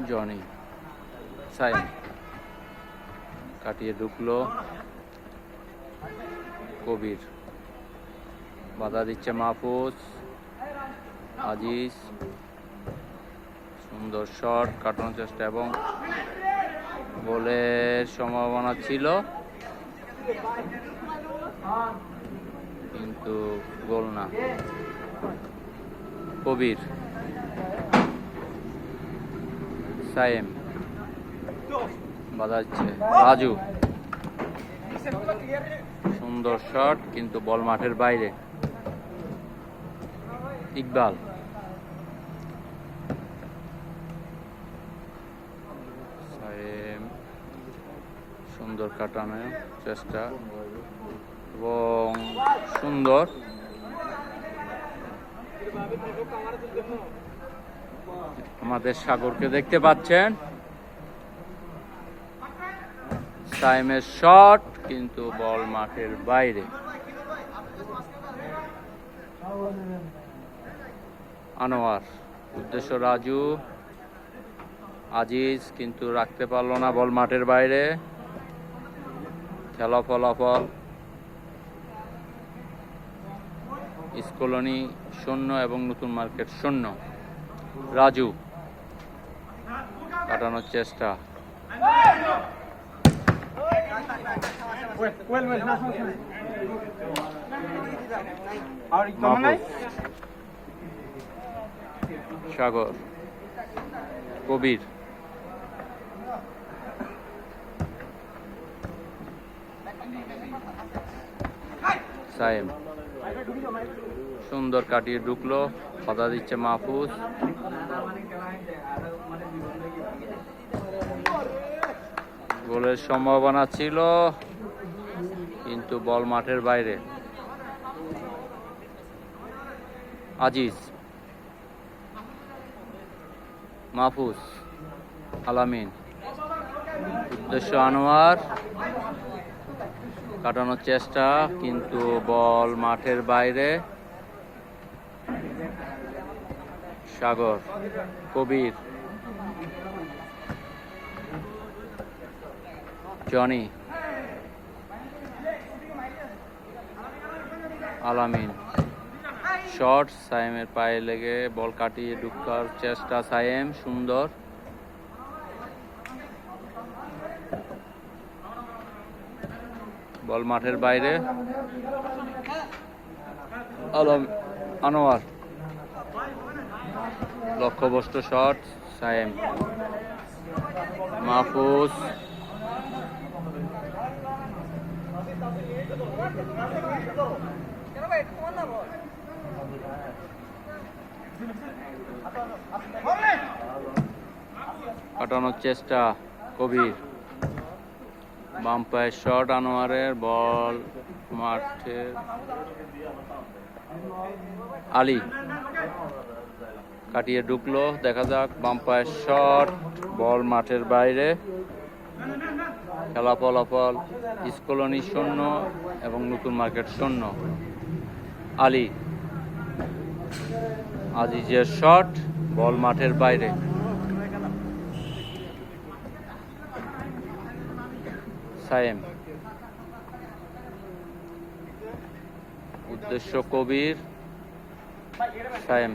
Johnny, Saim কাটিয়ে ঢুকলো, কবির বাধা দিচ্ছে মাহফুজ, আজিজ সুন্দর শট, কাটানোর চেষ্টা এবং গোলের সম্ভাবনা ছিল কিন্তু গোল না। কবির, সাইম বাধা দিচ্ছে, রাজু সুন্দর শট কিন্তু বল মাঠের বাইরে। ইকবাল, সাইম সুন্দর কাটানোর চেষ্টা এবং সুন্দর আমাদের সাগরকে দেখতে পাচ্ছেন, সাইমের শট কিন্তু বল মাঠের বাইরে। আনোয়ার, উদ্দেশ্য রাজু, আজিজ কিন্তু রাখতে পারলো না, বল মাঠের বাইরে। খেলা ফলাফল স্কলনি 0 এবং নতুন মার্কেট 0। রাজু কাটানোর চেষ্টা, সাগর, কবির, সাইম সুন্দর কাটিয়ে ঢুকলো, বাধা দিচ্ছে মাহফুজ, গোলের সম্ভাবনা ছিল কিন্তু বল মাঠের বাইরে। আজিজ, মাহফুজ, আলামিন, উদ্দেশ্য আনোয়ার, কাটানোর চেষ্টা কিন্তু বল মাঠের বাইরে। সাগর, কবির, জনি, আলামিন শট, সাইমের পায়ে লেগে বল কাটিয়ে ঢুকার চেষ্টা, সাইম সুন্দর, বল মাঠের বাইরে। আনোয়ার লক্ষ্যভ্রষ্ট শট, সাইম, মাহফুজ, কাটানোর চেষ্টা, কবির, বাম পায়ের শট আনোয়ারের, বল মাঠে। আলী কাটিয়ে ঢুকলো, দেখা যাক, বাম পায়ের শট, বল মাঠের বাইরে। খেলা ফলাফল স্কলনি 0 এবং নতুন মার্কেট 0। আলী, আজিজের শট, বল মাঠের বাইরে। সাইম, উদ্দেশ্য কবির, সাইম